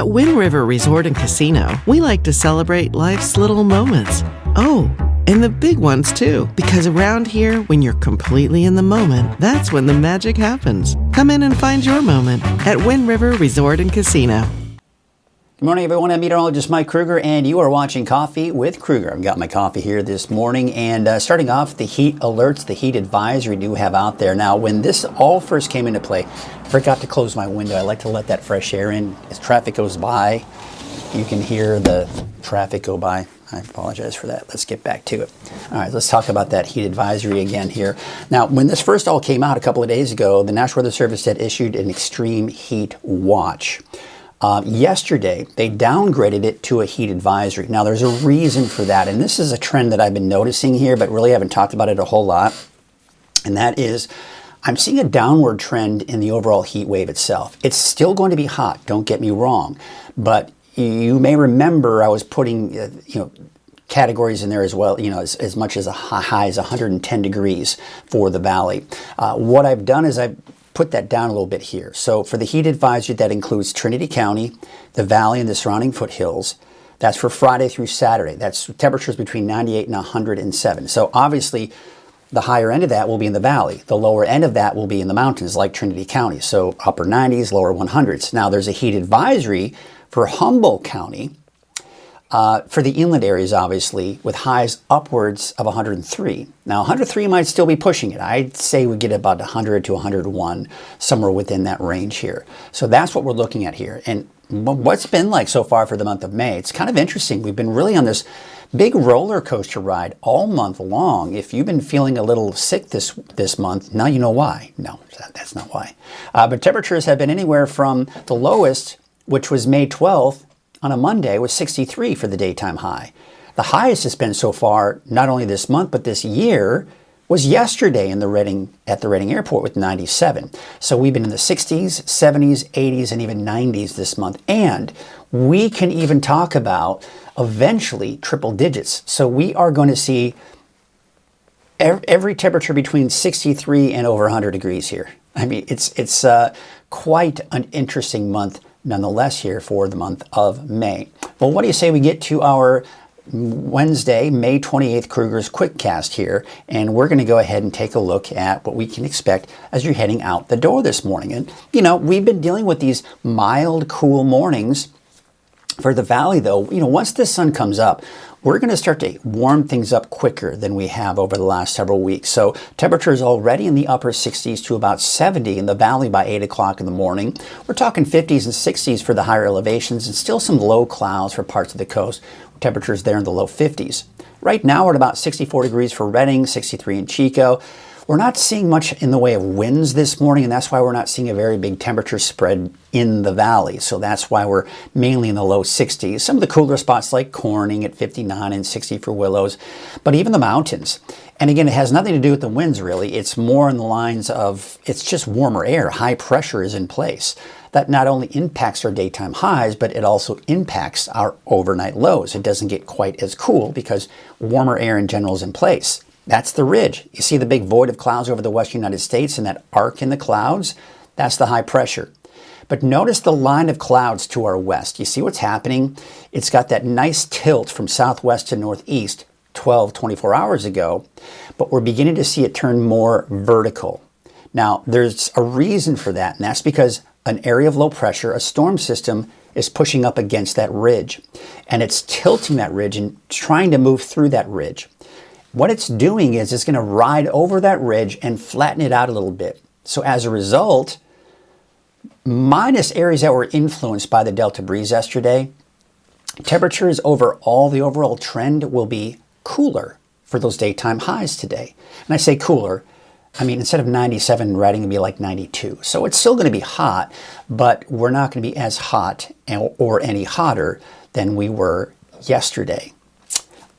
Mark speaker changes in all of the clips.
Speaker 1: At Wind River Resort and Casino, we like to celebrate life's little moments. Oh, and the big ones too, because around here, when you're completely in the moment, that's when the magic happens. Come in and find your moment at Wind River Resort and Casino.
Speaker 2: Good morning, everyone. I'm meteorologist Mike Krueger, and you are watching Coffee with Krueger. I've got my coffee here this morning, and starting off, the heat alerts, the heat advisory we do have out there. Now, when this all first came into play, I forgot to close my window. I like to let that fresh air in. As traffic goes by, you can hear the traffic go by. I apologize for that. Let's get back to it. All right, let's talk about that heat advisory again here. Now, when this first all came out a couple of days ago, the National Weather Service had issued an extreme heat watch. Yesterday, they downgraded it to a heat advisory. Now, there's a reason for that, and this is a trend that I've been noticing here, but really haven't talked about it a whole lot, and that is I'm seeing a downward trend in the overall heat wave itself. It's still going to be hot, don't get me wrong, but you may remember I was putting categories in there as well, as much as a high as 110 degrees for the valley. What I've done is I've put that down a little bit here. So for the heat advisory, that includes Trinity County, the valley and the surrounding foothills. That's for Friday through Saturday. That's temperatures between 98 and 107. So obviously the higher end of that will be in the valley. The lower end of that will be in the mountains like Trinity County. So upper 90s, lower 100s. Now there's a heat advisory for Humboldt County, for the inland areas, obviously, with highs upwards of 103. Now, 103 might still be pushing it. I'd say we get about 100 to 101, somewhere within that range here. So that's what we're looking at here. And what's been like so far for the month of May? It's kind of interesting. We've been really on this big roller coaster ride all month long. If you've been feeling a little sick this month, now you know why. No, that's not why. But temperatures have been anywhere from the lowest, which was May 12th, on a Monday, was 63 for the daytime high. The highest it's been so far, not only this month, but this year, was yesterday at the Reading Airport with 97. So we've been in the 60s, 70s, 80s, and even 90s this month. And we can even talk about eventually triple digits. So we are going to see every temperature between 63 and over 100 degrees here. I mean, it's quite an interesting month nonetheless here for the month of May. Well, what do you say we get to our Wednesday, May 28th Krueger's Quickcast here, and we're going to go ahead and take a look at what we can expect as you're heading out the door this morning. And, we've been dealing with these mild, cool mornings. For the valley, though, once the sun comes up, we're going to start to warm things up quicker than we have over the last several weeks. So temperatures already in the upper 60s to about 70 in the valley by 8 o'clock in the morning. We're talking 50s and 60s for the higher elevations and still some low clouds for parts of the coast. Temperatures there in the low 50s. Right now we're at about 64 degrees for Reading, 63 in Chico. We're not seeing much in the way of winds this morning, and that's why we're not seeing a very big temperature spread in the valley. So that's why we're mainly in the low 60s. Some of the cooler spots like Corning at 59 and 60 for Willows, but even the mountains. And again, it has nothing to do with the winds, really. It's more in the lines of, it's just warmer air. High pressure is in place. That not only impacts our daytime highs, but it also impacts our overnight lows. It doesn't get quite as cool because warmer air in general is in place. That's the ridge. You see the big void of clouds over the western United States and that arc in the clouds? That's the high pressure. But notice the line of clouds to our west. You see what's happening? It's got that nice tilt from southwest to northeast 24 hours ago, but we're beginning to see it turn more vertical. Now, there's a reason for that, and that's because an area of low pressure, a storm system, is pushing up against that ridge, and it's tilting that ridge and trying to move through that ridge. What it's doing is it's going to ride over that ridge and flatten it out a little bit. So as a result, minus areas that were influenced by the Delta breeze yesterday, temperatures over all the overall trend will be cooler for those daytime highs today. And I say cooler, I mean, instead of 97 Reading, it'll be like 92. So it's still going to be hot, but we're not going to be as hot or any hotter than we were yesterday.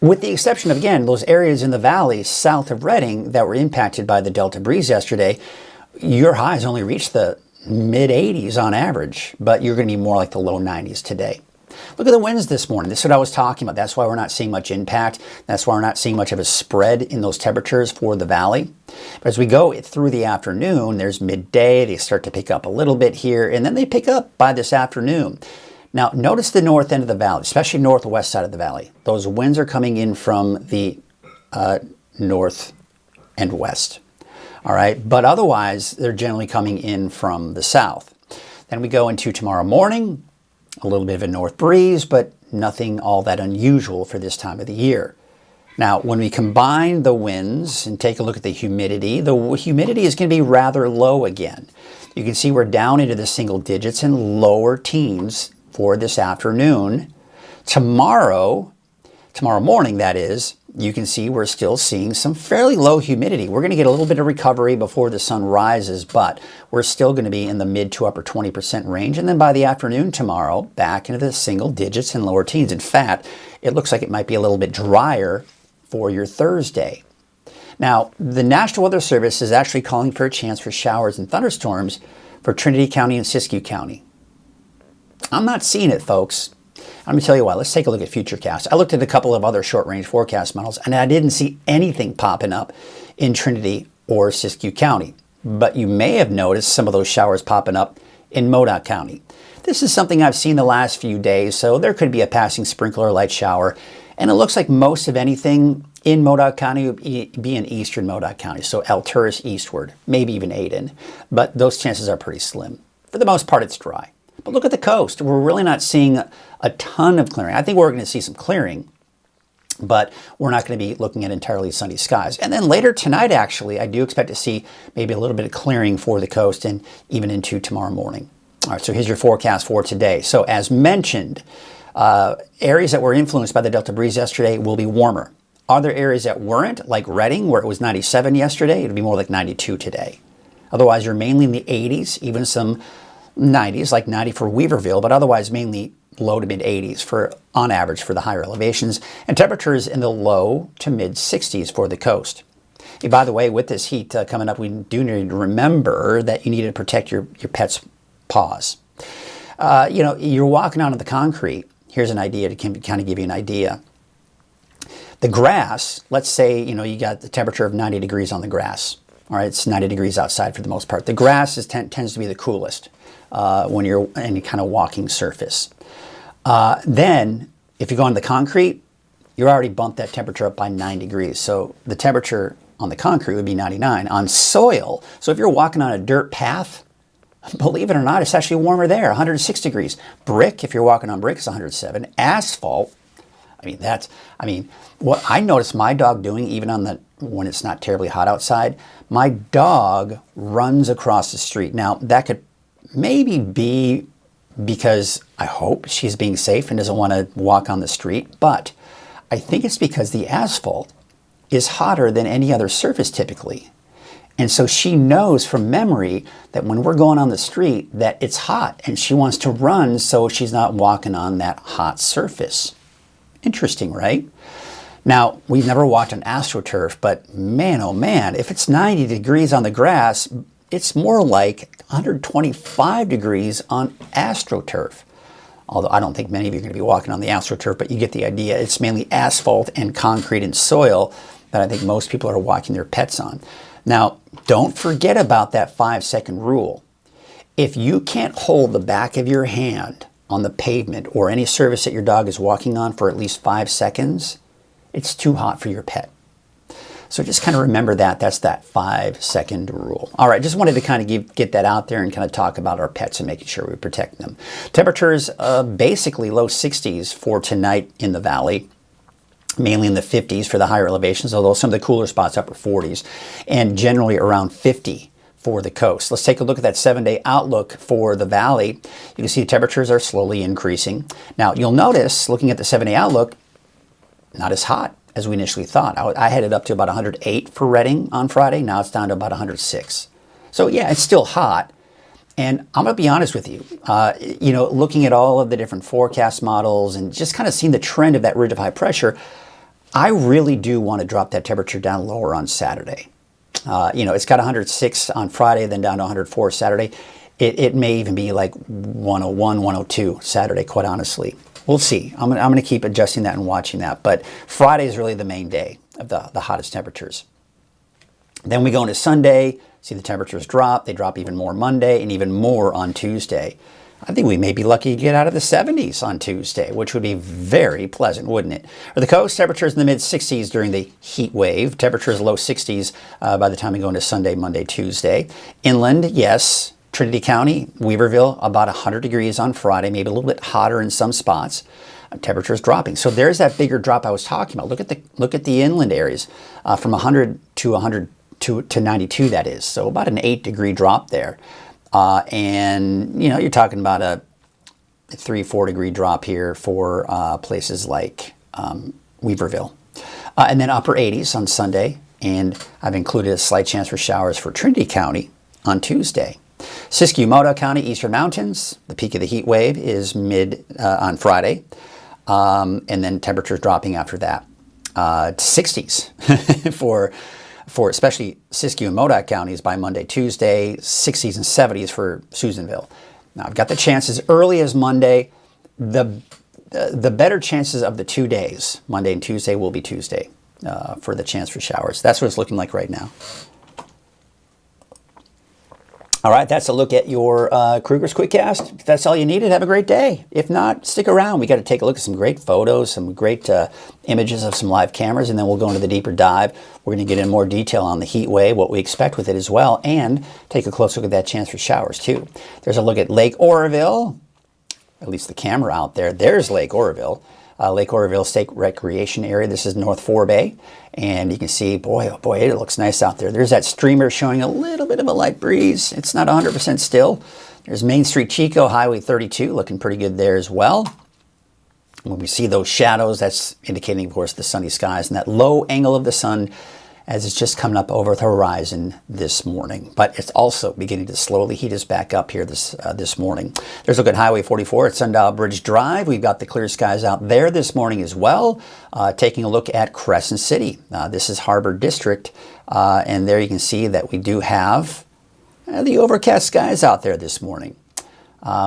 Speaker 2: With the exception of, again, those areas in the valley south of Reading that were impacted by the Delta breeze yesterday, your highs only reached the mid 80s on average, but you're going to be more like the low 90s today. Look at the winds this morning. This is what I was talking about. That's why we're not seeing much impact. That's why we're not seeing much of a spread in those temperatures for the valley. But as we go through the afternoon, there's midday. They start to pick up a little bit here, and then they pick up by this afternoon. Now, notice the north end of the valley, especially northwest side of the valley. Those winds are coming in from the north and west. All right, but otherwise, they're generally coming in from the south. Then we go into tomorrow morning, a little bit of a north breeze, but nothing all that unusual for this time of the year. Now, when we combine the winds and take a look at the humidity is going to be rather low again. You can see we're down into the single digits and lower teens for this afternoon. Tomorrow morning, that is, you can see we're still seeing some fairly low humidity. We're going to get a little bit of recovery before the sun rises, but we're still going to be in the mid to upper 20% range. And then by the afternoon tomorrow, back into the single digits and lower teens. In fact, it looks like it might be a little bit drier for your Thursday. Now, the National Weather Service is actually calling for a chance for showers and thunderstorms for Trinity County and Siskiyou County. I'm not seeing it, folks. I'm going to tell you why. Let's take a look at Futurecast. I looked at a couple of other short-range forecast models, and I didn't see anything popping up in Trinity or Siskiyou County. But you may have noticed some of those showers popping up in Modoc County. This is something I've seen the last few days, so there could be a passing sprinkle or light shower. And it looks like most of anything in Modoc County would be in eastern Modoc County, so Alturas eastward, maybe even Aden. But those chances are pretty slim. For the most part, it's dry. But look at the coast. We're really not seeing a ton of clearing. I think we're going to see some clearing, but we're not going to be looking at entirely sunny skies. And then later tonight, actually, I do expect to see maybe a little bit of clearing for the coast and even into tomorrow morning. All right, so here's your forecast for today. So as mentioned, areas that were influenced by the Delta breeze yesterday will be warmer. Other areas that weren't, like Redding, where it was 97 yesterday, it'll be more like 92 today. Otherwise, you're mainly in the 80s, even some 90s, like 90 for Weaverville, but otherwise mainly low to mid 80s on average for the higher elevations, and temperatures in the low to mid 60s for the coast. Hey, by the way, with this heat coming up, we do need to remember that you need to protect your pet's paws. You're walking onto the concrete. Here's an idea to kind of give you an idea. The grass, let's say, you got the temperature of 90 degrees on the grass. All right, it's 90 degrees outside for the most part. The grass tends to be the coolest when you're in any kind of walking surface. Then, if you go on the concrete, you're already bumped that temperature up by 9 degrees. So the temperature on the concrete would be 99. On soil, so if you're walking on a dirt path, believe it or not, it's actually warmer there, 106 degrees. Brick, if you're walking on brick, is 107. Asphalt, what I noticed my dog doing, even when it's not terribly hot outside, my dog runs across the street. Now, that could maybe be because I hope she's being safe and doesn't want to walk on the street, but I think it's because the asphalt is hotter than any other surface typically. And so she knows from memory that when we're going on the street that it's hot and she wants to run so she's not walking on that hot surface. Interesting, right? Now, we've never walked on AstroTurf, but man, oh man, if it's 90 degrees on the grass, it's more like 125 degrees on AstroTurf. Although I don't think many of you are going to be walking on the AstroTurf, but you get the idea. It's mainly asphalt and concrete and soil that I think most people are walking their pets on. Now, don't forget about that 5-second rule. If you can't hold the back of your hand on the pavement or any surface that your dog is walking on for at least 5 seconds, it's too hot for your pet. So just kind of remember that. That's that 5-second rule. All right, just wanted to kind of get that out there and kind of talk about our pets and making sure we protect them. Temperatures basically low 60s for tonight in the valley. Mainly in the 50s for the higher elevations, although some of the cooler spots upper 40s, and generally around 50 for the coast. Let's take a look at that 7-day outlook for the valley. You can see the temperatures are slowly increasing. Now, you'll notice, looking at the 7-day outlook, not as hot as we initially thought. I had it up to about 108 for Redding on Friday. Now it's down to about 106. So yeah, it's still hot. And I'm going to be honest with you, looking at all of the different forecast models and just kind of seeing the trend of that ridge of high pressure, I really do want to drop that temperature down lower on Saturday. It's got 106 on Friday, then down to 104 Saturday. It may even be like 101, 102 Saturday, quite honestly. We'll see. I'm going to keep adjusting that and watching that. But Friday is really the main day of the hottest temperatures. Then we go into Sunday, see the temperatures drop. They drop even more Monday and even more on Tuesday. I think we may be lucky to get out of the 70s on Tuesday, which would be very pleasant, wouldn't it? For the coast, temperatures in the mid-60s during the heat wave. Temperatures low 60s by the time we go into Sunday, Monday, Tuesday. Inland, yes. Trinity County, Weaverville, about 100 degrees on Friday, maybe a little bit hotter in some spots. Temperatures dropping. So there's that bigger drop I was talking about. Look at the inland areas from 100 to 92, that is. So about an 8-degree drop there. And, you know, you're talking about a 3-4 degree drop here for places like Weaverville. And then upper 80s on Sunday. And I've included a slight chance for showers for Trinity County on Tuesday. Siskiyou-Modoc County, Eastern Mountains, the peak of the heat wave is on Friday. And then temperatures dropping after that to 60s for especially Siskiyou and Modoc counties by Monday, Tuesday, 60s and 70s for Susanville. Now, I've got the chances early as Monday. The better chances of the 2 days, Monday and Tuesday, will be Tuesday for the chance for showers. That's what it's looking like right now. All right, that's a look at your Krueger's Quickcast. If that's all you needed, have a great day. If not, stick around. We got to take a look at some great photos, some great images of some live cameras, and then we'll go into the deeper dive. We're going to get in more detail on the heat wave, what we expect with it as well, and take a close look at that chance for showers too. There's a look at Lake Oroville, at least the camera out there. There's Lake Oroville. Lake Oroville State Recreation Area. This is North Forebay. And you can see, boy, oh boy, it looks nice out there. There's that streamer showing a little bit of a light breeze. It's not 100% still. There's Main Street Chico, Highway 32, looking pretty good there as well. When we see those shadows, that's indicating, of course, the sunny skies and that low angle of the sun as it's just coming up over the horizon this morning. But it's also beginning to slowly heat us back up here this morning. There's a look at Highway 44 at Sundial Bridge Drive. We've got the clear skies out there this morning as well. Taking a look at Crescent City. This is Harbor District. And there you can see that we do have the overcast skies out there this morning.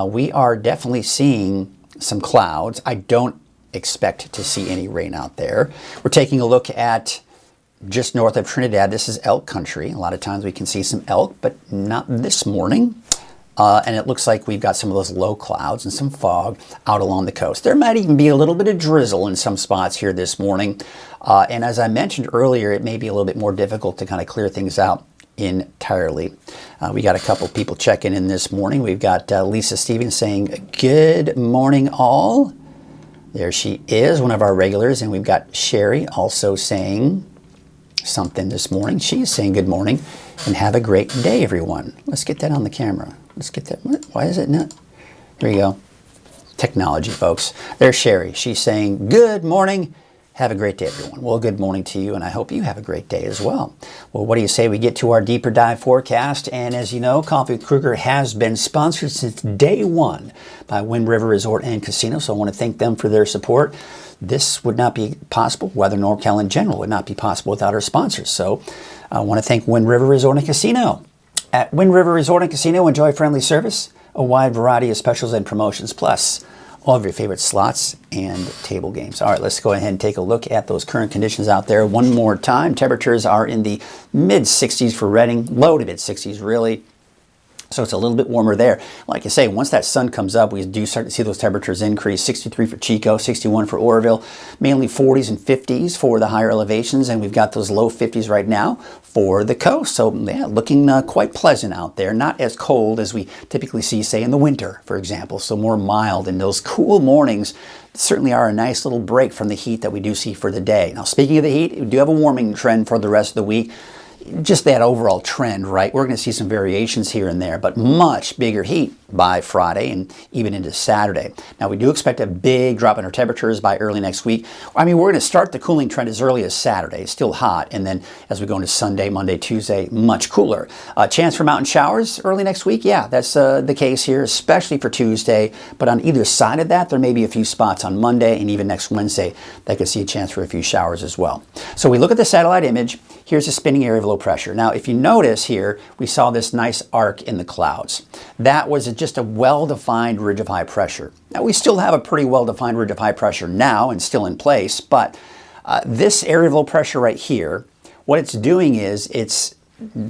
Speaker 2: We are definitely seeing some clouds. I don't expect to see any rain out there. We're taking a look at just north of Trinidad. This is elk country. A lot of times we can see some elk, but not this morning. And it looks like we've got some of those low clouds and some fog out along the coast. There might even be a little bit of drizzle in some spots here this morning. And as I mentioned earlier, it may be a little bit more difficult to kind of clear things out entirely. We got a couple people checking in this morning. We've got Lisa Stevens saying, "Good morning, all." There she is, one of our regulars. And we've got Sherry also saying something this morning. She's saying good morning and have a great day, everyone. Let's get that on the camera. Let's get that. Why is it not? There you go. Technology, folks. There's Sherry. She's saying good morning. Have a great day, everyone. Well, good morning to you, and I hope you have a great day as well. Well, what do you say we get to our deeper dive forecast? And as you know, Coffee with Krueger has been sponsored since day one by Wind River Resort and Casino, so I want to thank them for their support. This would not be possible, weather NorCal in general would not be possible without our sponsors. So I want to thank Wind River Resort and Casino. At Wind River Resort and Casino, enjoy friendly service, a wide variety of specials and promotions, plus all of your favorite slots and table games. All right, let's go ahead and take a look at those current conditions out there one more time. Temperatures are in the mid-60s for Redding, low to mid-60s really. So it's a little bit warmer there. Like I say, once that sun comes up, we do start to see those temperatures increase. 63 for Chico, 61 for Oroville, mainly 40s and 50s for the higher elevations, and we've got those low 50s right now for the coast. So yeah, looking quite pleasant out there. Not as cold as we typically see, say, in the winter, for example. So more mild, and those cool mornings certainly are a nice little break from the heat that we do see for the day. Now, speaking of the heat, we do have a warming trend for the rest of the week. Just that overall trend, right? We're going to see some variations here and there, but much bigger heat by Friday and even into Saturday. Now, we do expect a big drop in our temperatures by early next week. I mean, we're going to start the cooling trend as early as Saturday, still hot, and then as we go into Sunday, Monday, Tuesday, much cooler. Chance for mountain showers early next week? Yeah, that's the case here, especially for Tuesday, but on either side of that, there may be a few spots on Monday and even next Wednesday that could see a chance for a few showers as well. So we look at the satellite image. Here's a spinning area of low pressure. Now, if you notice here, we saw this nice arc in the clouds. That was just a well-defined ridge of high pressure. Now, we still have a pretty well-defined ridge of high pressure now and still in place, but this area of low pressure right here, what it's doing is it's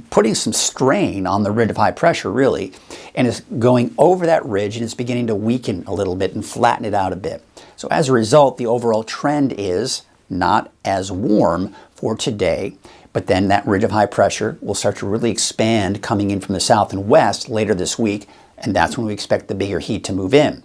Speaker 2: putting some strain on the ridge of high pressure, really, and is going over that ridge, and it's beginning to weaken a little bit and flatten it out a bit. So as a result, the overall trend is not as warm for today, but then that ridge of high pressure will start to really expand coming in from the south and west later this week, and that's when we expect the bigger heat to move in.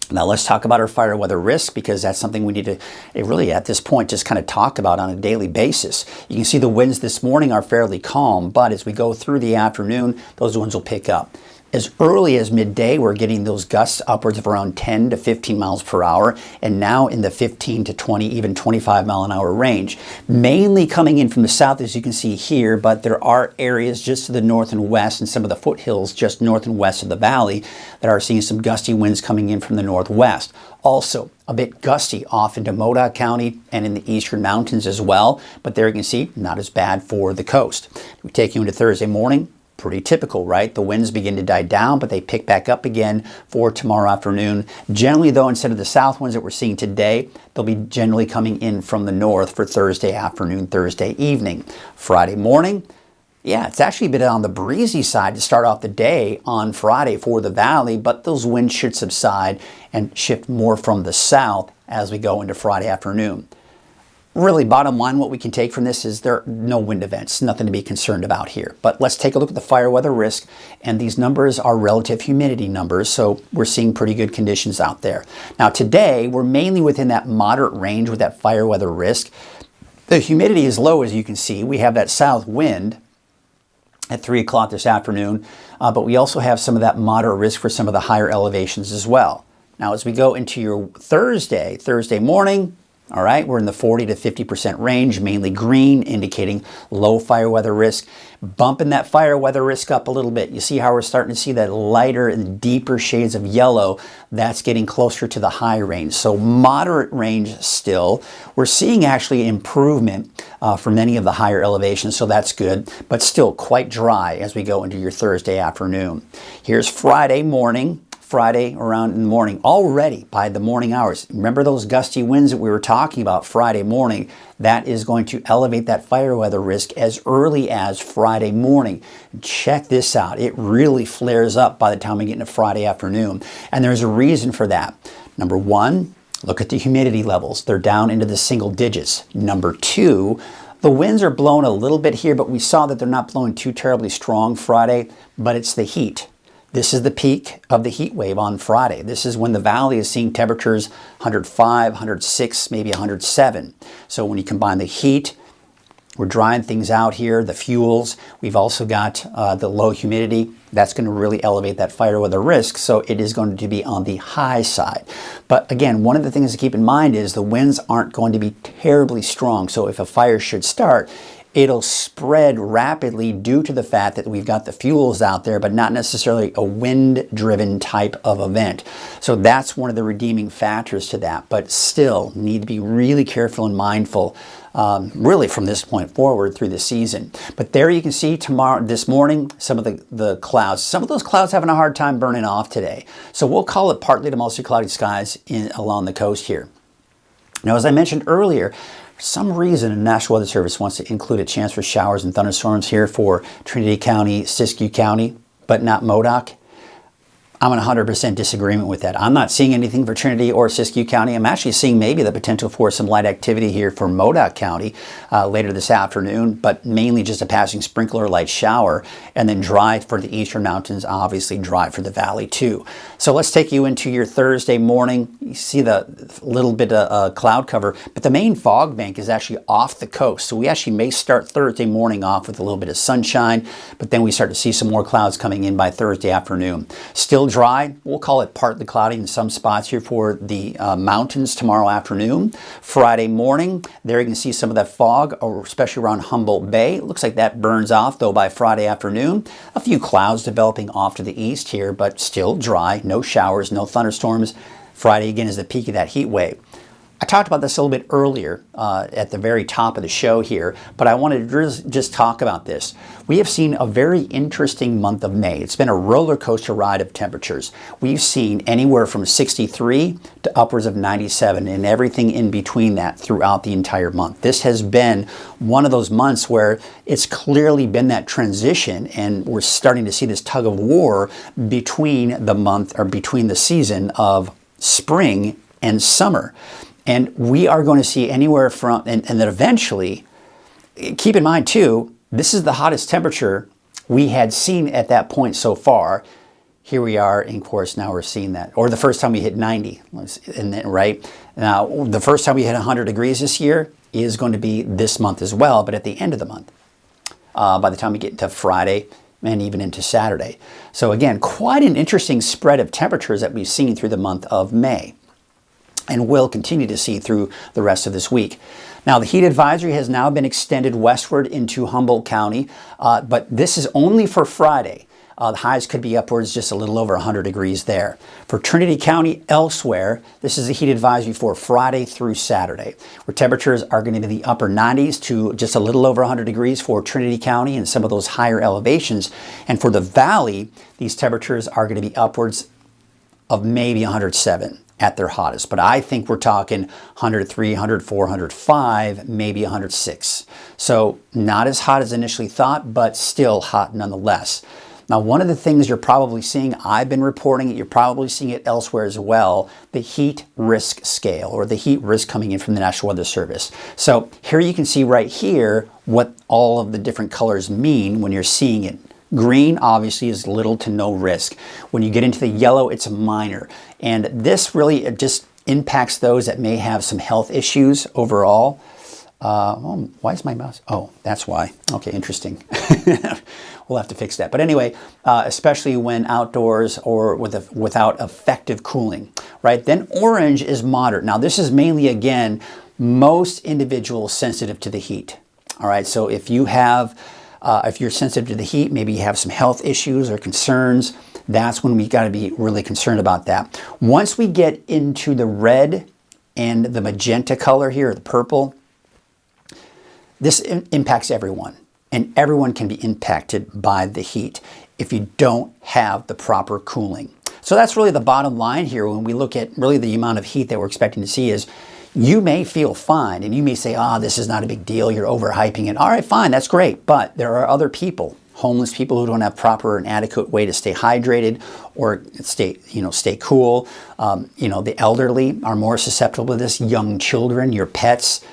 Speaker 2: Now let's talk about our fire weather risk, because that's something we need to really at this point just kind of talk about on a daily basis. You can see the winds this morning are fairly calm, but as we go through the afternoon, those winds will pick up. As early as midday, we're getting those gusts upwards of around 10 to 15 miles per hour, and now in the 15 to 20, even 25 mile an hour range. Mainly coming in from the south, as you can see here, but there are areas just to the north and west and some of the foothills just north and west of the valley that are seeing some gusty winds coming in from the northwest. Also, a bit gusty off into Modoc County and in the eastern mountains as well, but there you can see, not as bad for the coast. We take you into Thursday morning. Pretty typical, right? The winds begin to die down, but they pick back up again for tomorrow afternoon. Generally, though, instead of the south winds that we're seeing today, they'll be generally coming in from the north for Thursday afternoon, Thursday evening. Friday morning, yeah, it's actually a bit on the breezy side to start off the day on Friday for the valley, but those winds should subside and shift more from the south as we go into Friday afternoon. Really, bottom line, what we can take from this is there are no wind events, nothing to be concerned about here. But let's take a look at the fire weather risk, and these numbers are relative humidity numbers, so we're seeing pretty good conditions out there. Now today, we're mainly within that moderate range with that fire weather risk. The humidity is low, as you can see. We have that south wind at 3 o'clock this afternoon, but we also have some of that moderate risk for some of the higher elevations as well. Now as we go into your Thursday morning, all right, we're in the 40 to 50% range, mainly green, indicating low fire weather risk. Bumping that fire weather risk up a little bit. You see how we're starting to see that lighter and deeper shades of yellow. That's getting closer to the high range. So moderate range still. We're seeing actually improvement for many of the higher elevations, so that's good, but still quite dry as we go into your Thursday afternoon. Here's Friday morning. Friday around in the morning, already by the morning hours. Remember those gusty winds that we were talking about Friday morning? That is going to elevate that fire weather risk as early as Friday morning. Check this out. It really flares up by the time we get into Friday afternoon. And there's a reason for that. Number one, look at the humidity levels. They're down into the single digits. Number two, the winds are blowing a little bit here, but we saw that they're not blowing too terribly strong Friday, but it's the heat. This is the peak of the heat wave on Friday. This is when the valley is seeing temperatures 105, 106, maybe 107. So when you combine the heat, we're drying things out here, the fuels. We've also got the low humidity. That's going to really elevate that fire weather risk. So it is going to be on the high side. But again, one of the things to keep in mind is the winds aren't going to be terribly strong. So if a fire should start, it'll spread rapidly due to the fact that we've got the fuels out there, but not necessarily a wind-driven type of event. So that's one of the redeeming factors to that, but still need to be really careful and mindful really from this point forward through the season. But there you can see this morning, some of the clouds. Some of those clouds having a hard time burning off today. So we'll call it partly to mostly cloudy skies along the coast here. Now, as I mentioned earlier, for some reason, the National Weather Service wants to include a chance for showers and thunderstorms here for Trinity County, Siskiyou County, but not Modoc. I'm in 100% disagreement with that. I'm not seeing anything for Trinity or Siskiyou County. I'm actually seeing maybe the potential for some light activity here for Modoc County later this afternoon, but mainly just a passing sprinkle or light shower, and then dry for the eastern mountains, obviously dry for the valley too. So let's take you into your Thursday morning. You see the little bit of cloud cover, but the main fog bank is actually off the coast. So we actually may start Thursday morning off with a little bit of sunshine, but then we start to see some more clouds coming in by Thursday afternoon. Still dry. We'll call it partly cloudy in some spots here for the mountains tomorrow afternoon. Friday morning, there you can see some of that fog, especially around Humboldt Bay. It looks like that burns off though by Friday afternoon. A few clouds developing off to the east here, but still dry. No showers, no thunderstorms. Friday again is the peak of that heat wave. I talked about this a little bit earlier at the very top of the show here, but I wanted to just talk about this. We have seen a very interesting month of May. It's been a roller coaster ride of temperatures. We've seen anywhere from 63 to upwards of 97 and everything in between that throughout the entire month. This has been one of those months where it's clearly been that transition, and we're starting to see this tug of war between the month or between the season of spring and summer. And we are going to see anywhere from, and then eventually, keep in mind too, this is the hottest temperature we had seen at that point so far. Here we are, and of course now we're seeing that. Or the first time we hit 90, and then, right? Now, the first time we hit 100 degrees this year is going to be this month as well, but at the end of the month, by the time we get to Friday and even into Saturday. So again, quite an interesting spread of temperatures that we've seen through the month of May, and will continue to see through the rest of this week. Now, the heat advisory has now been extended westward into Humboldt County, but this is only for Friday. The highs could be upwards just a little over 100 degrees there. For Trinity County elsewhere, this is a heat advisory for Friday through Saturday, where temperatures are going to be the upper 90s to just a little over 100 degrees for Trinity County and some of those higher elevations. And for the valley, these temperatures are going to be upwards of maybe 107 at their hottest. But I think we're talking 103, 104, 105, maybe 106. So not as hot as initially thought, but still hot nonetheless. Now, one of the things you're probably seeing, I've been reporting it, you're probably seeing it elsewhere as well, the heat risk scale, or the heat risk coming in from the National Weather Service. So here you can see right here what all of the different colors mean when you're seeing it. Green obviously is little to no risk. When you get into the yellow, it's minor. And this really just impacts those that may have some health issues overall. Why is my mouse? Oh, that's why. Okay, interesting. We'll have to fix that. But anyway, especially when outdoors or without effective cooling, right? Then orange is moderate. Now this is mainly, again, most individuals sensitive to the heat. All right, so if you have if you're sensitive to the heat, maybe you have some health issues or concerns, that's when we got to be really concerned about that. Once we get into the red and the magenta color here, the purple, this impacts everyone, and everyone can be impacted by the heat if you don't have the proper cooling. So that's really the bottom line here when we look at really the amount of heat that we're expecting to see is you may feel fine, and you may say, this is not a big deal, you're overhyping it. All right, fine, that's great. But there are other people, homeless people who don't have proper and adequate way to stay hydrated or stay cool. The elderly are more susceptible to this, young children, your pets.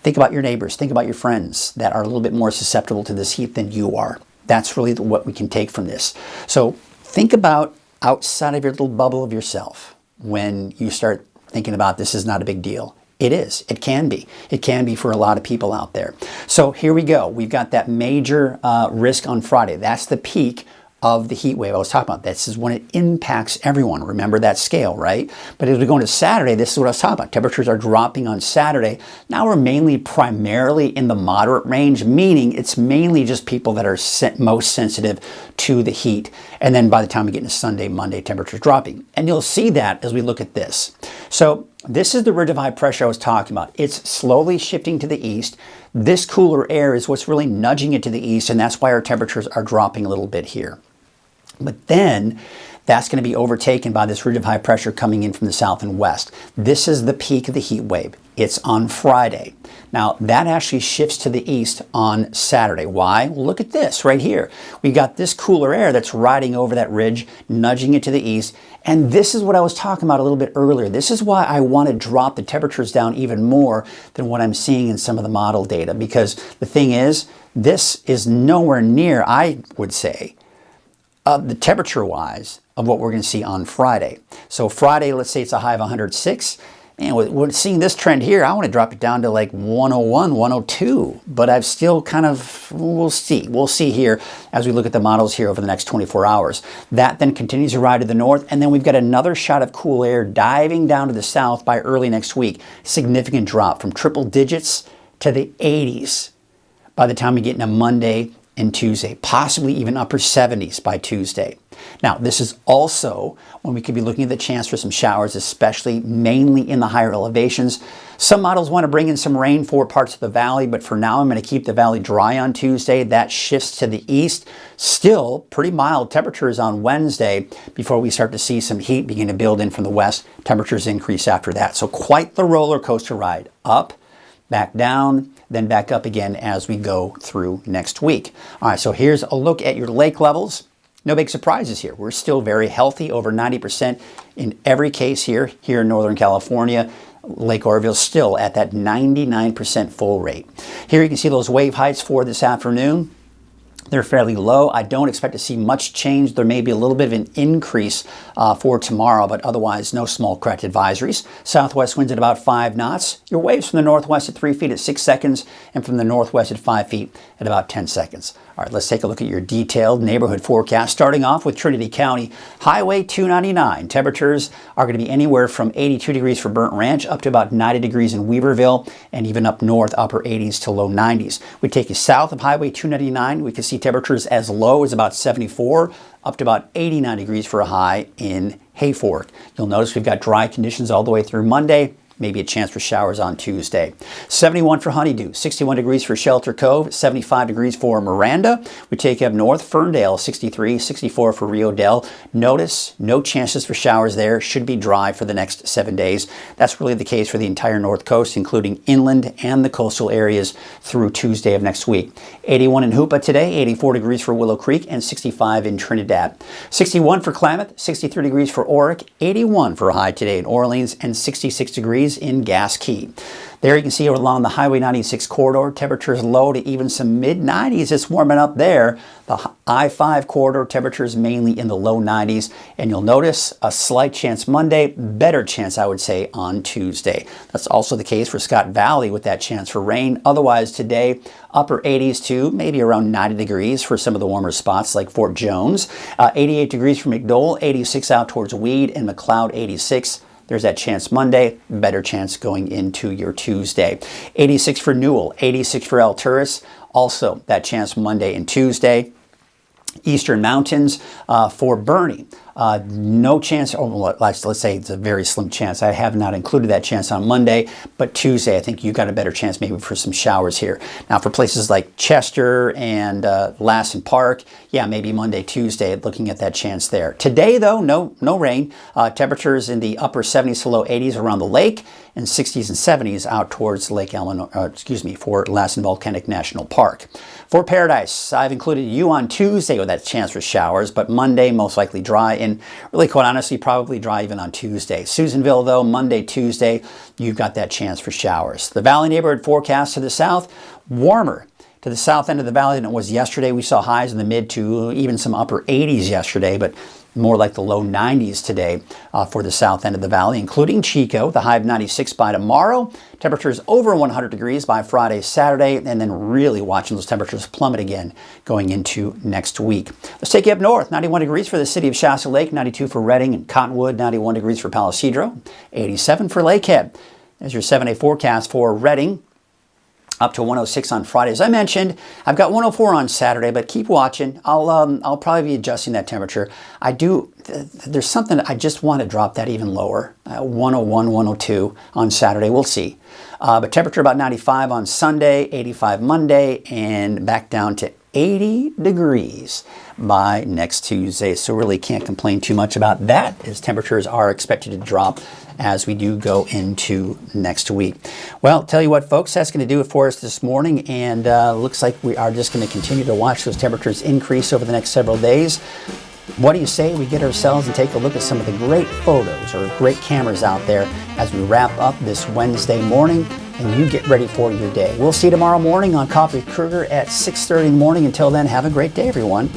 Speaker 2: Think about your neighbors, think about your friends that are a little bit more susceptible to this heat than you are. That's really what we can take from this. So think about outside of your little bubble of yourself when you start thinking about this is not a big deal. It is. It can be. It can be for a lot of people out there. So here we go. We've got that major risk on Friday. That's the peak of the heat wave I was talking about. This is when it impacts everyone. Remember that scale, right? But as we go into Saturday, this is what I was talking about. Temperatures are dropping on Saturday. Now we're primarily in the moderate range, meaning it's mainly just people that are most sensitive to the heat. And then by the time we get into Sunday, Monday, temperatures dropping. And you'll see that as we look at this. So this is the ridge of high pressure I was talking about. It's slowly shifting to the east. This cooler air is what's really nudging it to the east, and that's why our temperatures are dropping a little bit here. But then that's going to be overtaken by this ridge of high pressure coming in from the south and west. This is the peak of the heat wave. It's on Friday. Now that actually shifts to the east on Saturday. Why? Well, look at this right here. We've got this cooler air that's riding over that ridge, nudging it to the east. And this is what I was talking about a little bit earlier. This is why I want to drop the temperatures down even more than what I'm seeing in some of the model data. Because the thing is, this is nowhere near, I would say, the temperature-wise of what we're going to see on Friday. So Friday, let's say it's a high of 106. And we're seeing this trend here. I want to drop it down to like 101, 102. But I've still we'll see. We'll see here as we look at the models here over the next 24 hours. That then continues to ride to the north. And then we've got another shot of cool air diving down to the south by early next week. Significant drop from triple digits to the 80s by the time we get into Monday and Tuesday, possibly even upper 70s by Tuesday. Now, this is also when we could be looking at the chance for some showers, especially mainly in the higher elevations. Some models want to bring in some rain for parts of the valley, but for now I'm going to keep the valley dry on Tuesday. That shifts to the east. Still pretty mild temperatures on Wednesday before we start to see some heat begin to build in from the west. Temperatures increase after that. So quite the roller coaster ride. Up, back down, then back up again as we go through next week. All right, so here's a look at your lake levels. No big surprises here. We're still very healthy, over 90% in every case here in Northern California. Lake Oroville still at that 99% full rate. Here you can see those wave heights for this afternoon. They're fairly low. I don't expect to see much change. There may be a little bit of an increase for tomorrow, but otherwise no small craft advisories. Southwest winds at about 5 knots. Your waves from the northwest at 3 feet at 6 seconds, and from the northwest at 5 feet at about 10 seconds. All right, let's take a look at your detailed neighborhood forecast, starting off with Trinity County. Highway 299. Temperatures are going to be anywhere from 82 degrees for Burnt Ranch up to about 90 degrees in Weaverville, and even up north, upper 80s to low 90s. We take you south of Highway 299. We can see temperatures as low as about 74, up to about 89 degrees for a high in Hayfork. You'll notice we've got dry conditions all the way through Monday. Maybe a chance for showers on Tuesday. 71 for Honeydew, 61 degrees for Shelter Cove, 75 degrees for Miranda. We take up north, Ferndale, 63, 64 for Rio Dell. Notice no chances for showers there. Should be dry for the next 7 days. That's really the case for the entire North Coast, including inland and the coastal areas through Tuesday of next week. 81 in Hoopa today, 84 degrees for Willow Creek, and 65 in Trinidad. 61 for Klamath, 63 degrees for Oric, 81 for a high today in Orleans, and 66 degrees in Gas Key. There you can see along the Highway 96 corridor, temperatures low to even some mid-90s. It's warming up there. The I-5 corridor, temperatures mainly in the low 90s. And you'll notice a slight chance Monday, better chance, I would say, on Tuesday. That's also the case for Scott Valley with that chance for rain. Otherwise, today, upper 80s to maybe around 90 degrees for some of the warmer spots like Fort Jones. 88 degrees for McDowell, 86 out towards Weed, and McLeod, 86. There's that chance Monday, better chance going into your Tuesday. 86 for Newell, 86 for Alturas, also that chance Monday and Tuesday. Eastern Mountains for Bernie. No chance, let's say it's a very slim chance. I have not included that chance on Monday, but Tuesday I think you got a better chance maybe for some showers here. Now for places like Chester and Lassen Park, yeah, maybe Monday, Tuesday, looking at that chance there. Today though, no rain. Temperatures in the upper 70s to low 80s around the lake, and 60s and 70s out towards Lake for Lassen Volcanic National Park. For Paradise, I've included you on Tuesday with that chance for showers, but Monday most likely dry, and really quite honestly probably dry even on Tuesday. Susanville though, Monday, Tuesday, you've got that chance for showers. The Valley neighborhood forecast to the south, warmer to the south end of the valley than it was yesterday. We saw highs in the mid to even some upper 80s yesterday, but more like the low 90s today for the south end of the valley, including Chico, the high of 96 by tomorrow. Temperatures over 100 degrees by Friday, Saturday, and then really watching those temperatures plummet again going into next week. Let's take you up north. 91 degrees for the city of Shasta Lake, 92 for Redding and Cottonwood, 91 degrees for Palo Cedro, 87 for Lakehead. There's your 7-day forecast for Redding. Up to 106 on Friday. As I mentioned, I've got 104 on Saturday, but keep watching. I'll probably be adjusting that temperature. There's something I just want to drop that even lower. 101, 102 on Saturday. We'll see. But temperature about 95 on Sunday, 85 Monday, and back down to 80 degrees by next Tuesday. So really can't complain too much about that, as temperatures are expected to drop as we do go into next week. Well, tell you what, folks, that's going to do it for us this morning, and looks like we are just going to continue to watch those temperatures increase over the next several days. What do you say we get ourselves and take a look at some of the great photos or great cameras out there as we wrap up this Wednesday morning and you get ready for your day. We'll see you tomorrow morning on Coffee with Krueger at 6:30 in the morning. Until then, have a great day, everyone.